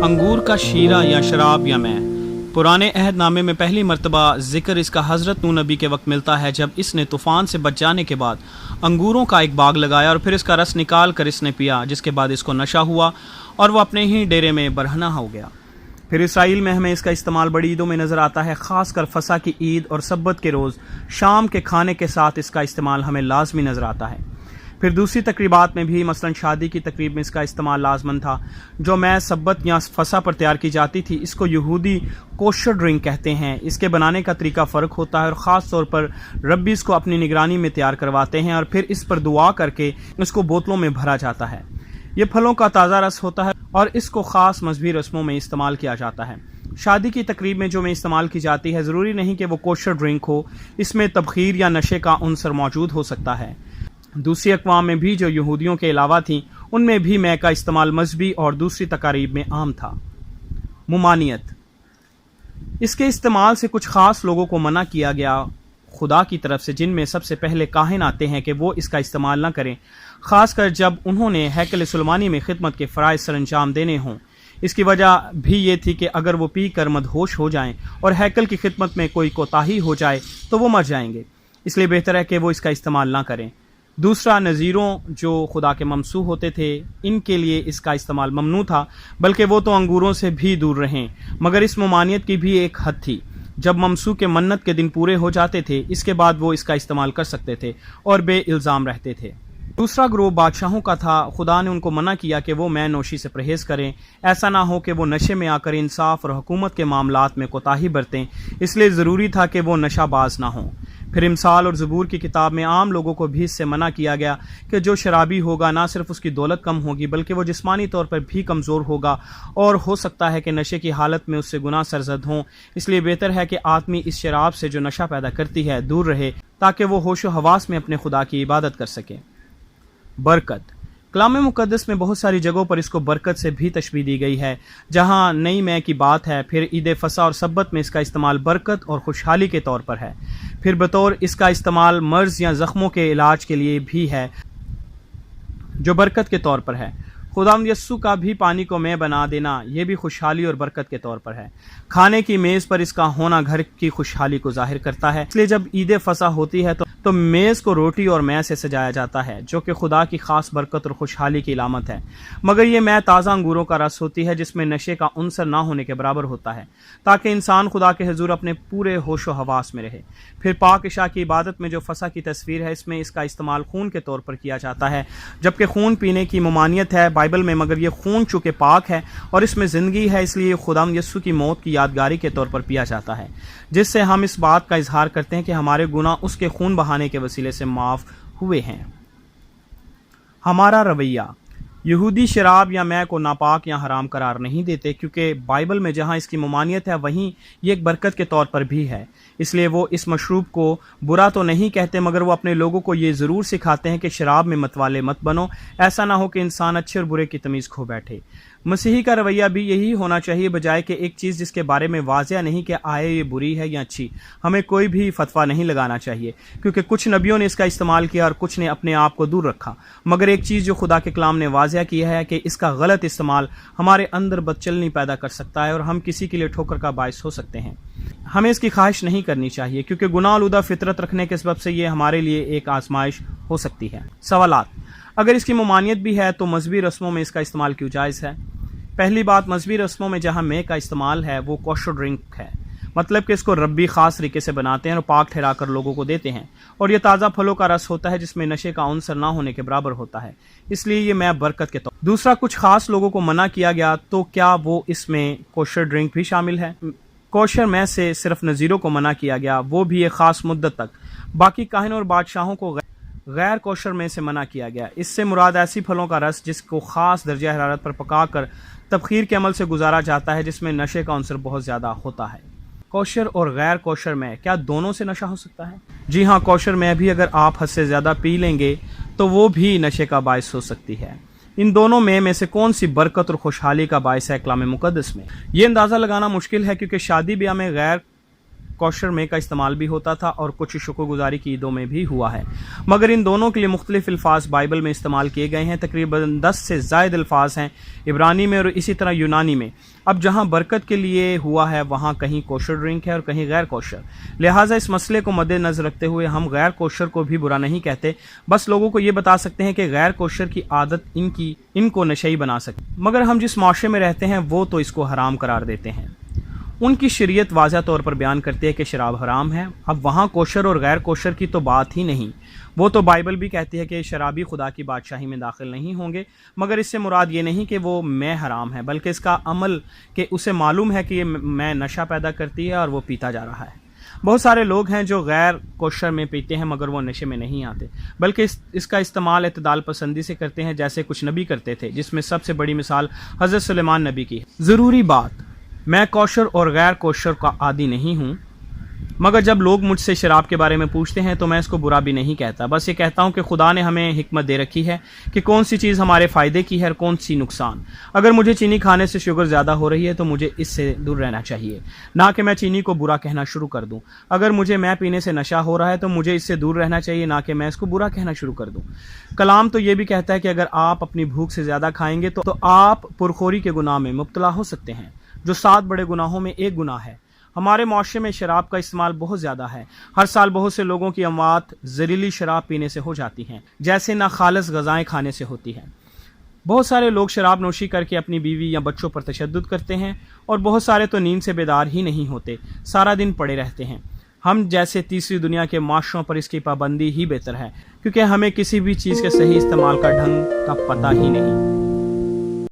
अंगूर का शीरा या शराब या मैं। पुराने अहद नामे में पहली मर्तबा जिक्र इसका हज़रत नूह नबी के वक्त मिलता है, जब इसने तूफ़ान से बच जाने के बाद अंगूरों का एक बाग लगाया और फिर इसका रस निकाल कर इसने पिया, जिसके बाद इसको नशा हुआ और वह अपने ही डेरे में बरहना हो गया। फिर इसराइल में हमें इसका इस्तेमाल बड़ी ईदों में नज़र आता है, ख़ासकर फसा की ईद और सब्बत के रोज़ शाम के खाने के साथ इसका इस्तेमाल हमें लाजमी नज़र आता है। फिर दूसरी तकरीबात में भी, मसलन शादी की तकरीब में इसका इस्तेमाल लाजमन था। जो मैं सब्बत या फसा पर तैयार की जाती थी, इसको यहूदी कोशर ड्रिंक कहते हैं। इसके बनाने का तरीका फ़र्क होता है और ख़ास तौर पर रब्बी इसको अपनी निगरानी में तैयार करवाते हैं और फिर इस पर दुआ करके इसको बोतलों में भरा जाता है। ये फलों का ताज़ा रस होता है और इसको ख़ास मजहबी रस्मों में इस्तेमाल किया जाता है। शादी की तकरीब में जो में इस्तेमाल की जाती है, ज़रूरी नहीं कि वो कोशर ड्रिंक हो, इसमें तबखीर या नशे का उनसर मौजूद हो सकता है। दूसरी अक़वाम में भी जो यहूदियों के अलावा थीं, उनमें भी मैं का इस्तेमाल मजहबी और दूसरी तकारीब में आम था। मुमानियत, इसके इस्तेमाल से कुछ ख़ास लोगों को मना किया गया खुदा की तरफ से, जिनमें सबसे पहले काहिन आते हैं कि वो इसका इस्तेमाल न करें, ख़ासकर जब उन्होंने हैकल सुलेमानी में खिदमत के फ़राइज़ सर अंजाम देने हों। इसकी वजह भी ये थी कि अगर वो पी कर मदहोश हो जाएं और हैकल की खिदमत में कोई कोताही हो जाए तो वो मर जाएंगे, इसलिए बेहतर है कि वो इसका इस्तेमाल ना करें। दूसरा, नज़ीरों जो खुदा के ममसू होते थे, इनके लिए इसका इस्तेमाल ममनू था, बल्कि वो तो अंगूरों से भी दूर रहें। मगर इस मुमानियत की भी एक हद थी। जब ममसू के मन्नत के दिन पूरे हो जाते थे, इसके बाद वो इसका इस्तेमाल कर सकते थे और बे इल्ज़ाम रहते थे। दूसरा ग्रोह बादशाहों का था। खुदा ने उनको मना किया कि वो मैं नोशी से परहेज़ करें, ऐसा ना हो कि वो नशे में आकर इंसाफ और हुकूमत के मामलात में कोताही बरतें, इसलिए ज़रूरी था कि वो नशाबाज ना हों। फिर इमसाल और ज़बूर की किताब में आम लोगों को भी इससे मना किया गया कि जो शराबी होगा, ना सिर्फ उसकी दौलत कम होगी बल्कि वो जिस्मानी तौर पर भी कमज़ोर होगा और हो सकता है कि नशे की हालत में उससे गुनाह सरजद हों। इसलिए बेहतर है कि आदमी इस शराब से जो नशा पैदा करती है दूर रहे, ताकि वो होश व हवास में अपने खुदा की इबादत कर सके। बरकत, कलाम मुक़द्दस में बहुत सारी जगहों पर इसको बरकत से भी तशबीह दी गई है। जहाँ नई मैं की बात है, फिर ईद फसा और सब्बत में इसका इस्तेमाल बरकत और खुशहाली के तौर पर है। फिर बतौर इसका इस्तेमाल मर्ज़ या ज़ख्मों के इलाज के लिए भी है, जो बरकत के तौर पर है। खुदावंद यस्सु का भी पानी को मैं बना देना, यह भी खुशहाली और बरकत के तौर पर है। खाने की मेज़ पर इसका होना घर की खुशहाली को जाहिर करता है, इसलिए जब ईद फसा होती है तो मेज़ को रोटी और मैं से सजाया जाता है, जो कि खुदा की खास बरकत और खुशहाली की इलामत है। मगर ये मैं ताज़ा अंगूरों का रस होती है, जिसमें नशे का उनसर ना होने के बराबर होता है, ताकि इंसान खुदा के हुजूर अपने पूरे होश व हवास में रहे। फिर पाक इशा की इबादत में जो फसा की तस्वीर है, इसमें इसका इस्तेमाल खून के तौर पर किया जाता है, जबकि खून पीने की ममानियत है बाइबल में, मगर ये खून चूँकि पाक है और इसमें ज़िंदगी है, इसलिए खुदावंद यस्सु की मौत की यादगारी के तौर पर पिया जाता है, जिससे हम इस बात का इजहार करते हैं कि हमारे गुनाह उसके खून बहाने के वसीले से माफ़ हुए हैं। हमारा रवैया, यहूदी शराब या मैं को नापाक या हराम करार नहीं देते, क्योंकि बाइबल में जहाँ इसकी ममानियत है वहीं ये एक बरकत के तौर पर भी है। इसलिए वो इस मशरूब को बुरा तो नहीं कहते, मगर वो अपने लोगों को ये ज़रूर सिखाते हैं कि शराब में मतवाले मत बनो, ऐसा ना हो कि इंसान अच्छे और बुरे की तमीज़ खो बैठे। मसीही का रवैया भी यही होना चाहिए, बजाय कि एक चीज़ जिसके बारे में वाज़िया नहीं कि आए ये बुरी है या अच्छी, हमें कोई भी फतवा नहीं लगाना चाहिए, क्योंकि कुछ नबियों ने इसका इस्तेमाल किया और कुछ ने अपने आप को दूर रखा। मगर एक चीज़ जो खुदा के कलाम ने वाज़िया की है कि इसका गलत इस्तेमाल हमारे अंदर बदचलनी पैदा कर सकता है और हम किसी के लिए ठोकर का बायस हो सकते हैं। हमें इसकी ख्वाहिश नहीं करनी चाहिए, क्योंकि गुनाह आलूदा फितरत रखने के सबब से ये हमारे लिए एक आजमाइश हो सकती है। सवालात, अगर इसकी ममानियत भी है तो मजहबी रस्मों में इसका इस्तेमाल क्यों जायज़ है? पहली बात, मजहबी रस्मों में जहाँ मैं का इस्तेमाल है वो कोशर ड्रिंक है, मतलब कि इसको रब्बी ख़ास तरीके से बनाते हैं और पाक ठहरा कर लोगों को देते हैं, और ये ताज़ा फलों का रस होता है जिसमें नशे का उनसर ना होने के बराबर होता है, इसलिए ये मैं बरकत के तौर। दूसरा, कुछ ख़ास लोगों को मना किया गया, तो क्या वो इसमें कोशर ड्रिंक भी शामिल है? कोशर में से सिर्फ नज़ीरों को मना किया गया, वो भी एक ख़ास मुद्दत तक। बाकी काहिन और बादशाहों को गैर कोशर में से मना किया गया। इससे मुराद ऐसी फलों का रस जिसको ख़ास दर्जा हरारत पर पका कर तबखीर के अमल से गुजारा जाता है, जिसमें नशे का उनसर बहुत ज़्यादा होता है। कोशर और गैर कोशर में क्या दोनों से नशा हो सकता है? जी हाँ, कोशर में भी अगर आप हद से ज़्यादा पी लेंगे तो वो भी नशे का बायस हो सकती है। इन दोनों में से कौन सी बरकत और खुशहाली का बायस है कलाम मुक़द्दस में? ये अंदाज़ा लगाना मुश्किल है, क्योंकि शादी ब्याह में गैर کوشر میں کا استعمال بھی ہوتا تھا اور کچھ شکر گزاری کی عیدوں میں بھی ہوا ہے، مگر ان دونوں کے لیے مختلف الفاظ بائبل میں استعمال کیے گئے ہیں۔ تقریباً 10 سے زائد الفاظ ہیں عبرانی میں اور اسی طرح یونانی میں۔ اب جہاں برکت کے لیے ہوا ہے وہاں کہیں کوشر ڈرنک ہے اور کہیں غیر کوشر، لہٰذا اس مسئلے کو مد نظر رکھتے ہوئے ہم غیر کوشر کو بھی برا نہیں کہتے، بس لوگوں کو یہ بتا سکتے ہیں کہ غیر کوشر کی عادت ان کو نشئی بنا سکتے، مگر ہم جس معاشرے میں رہتے ہیں وہ تو اس کو حرام قرار دیتے ہیں۔ ان کی شریعت واضح طور پر بیان کرتی ہے کہ شراب حرام ہے۔ اب وہاں کوشر اور غیر کوشر کی تو بات ہی نہیں، وہ تو بائبل بھی کہتی ہے کہ شرابی خدا کی بادشاہی میں داخل نہیں ہوں گے، مگر اس سے مراد یہ نہیں کہ وہ میں حرام ہے، بلکہ اس کا عمل کہ اسے معلوم ہے کہ یہ میں نشہ پیدا کرتی ہے اور وہ پیتا جا رہا ہے۔ بہت سارے لوگ ہیں جو غیر کوشر میں پیتے ہیں مگر وہ نشے میں نہیں آتے، بلکہ اس کا استعمال اعتدال پسندی سے کرتے ہیں، جیسے کچھ نبی کرتے تھے، جس میں سب سے بڑی مثال حضرت سلیمان نبی کی ہے۔ ضروری بات، میں کوشر اور غیر کوشر کا عادی نہیں ہوں، مگر جب لوگ مجھ سے شراب کے بارے میں پوچھتے ہیں تو میں اس کو برا بھی نہیں کہتا، بس یہ کہتا ہوں کہ خدا نے ہمیں حکمت دے رکھی ہے کہ کون سی چیز ہمارے فائدے کی ہے اور کون سی نقصان۔ اگر مجھے چینی کھانے سے شوگر زیادہ ہو رہی ہے تو مجھے اس سے دور رہنا چاہیے، نہ کہ میں چینی کو برا کہنا شروع کر دوں۔ اگر مجھے میں پینے سے نشہ ہو رہا ہے تو مجھے اس سے دور رہنا چاہیے، نہ کہ میں اس کو برا کہنا شروع کر دوں۔ کلام تو یہ بھی کہتا ہے کہ اگر آپ اپنی بھوک سے زیادہ کھائیں گے تو آپ پرخوری کے گناہ میں مبتلا ہو سکتے ہیں، جو 7 بڑے گناہوں میں ایک گناہ ہے۔ ہمارے معاشرے میں شراب کا استعمال بہت زیادہ ہے۔ ہر سال بہت سے لوگوں کی اموات زہریلی شراب پینے سے ہو جاتی ہیں، جیسے ناخالص غذائیں کھانے سے ہوتی ہیں۔ بہت سارے لوگ شراب نوشی کر کے اپنی بیوی یا بچوں پر تشدد کرتے ہیں، اور بہت سارے تو نیند سے بیدار ہی نہیں ہوتے، سارا دن پڑے رہتے ہیں۔ ہم جیسے تیسری دنیا کے معاشروں پر اس کی پابندی ہی بہتر ہے، کیونکہ ہمیں کسی بھی چیز کے صحیح استعمال کا ڈھنگ کا پتہ ہی نہیں۔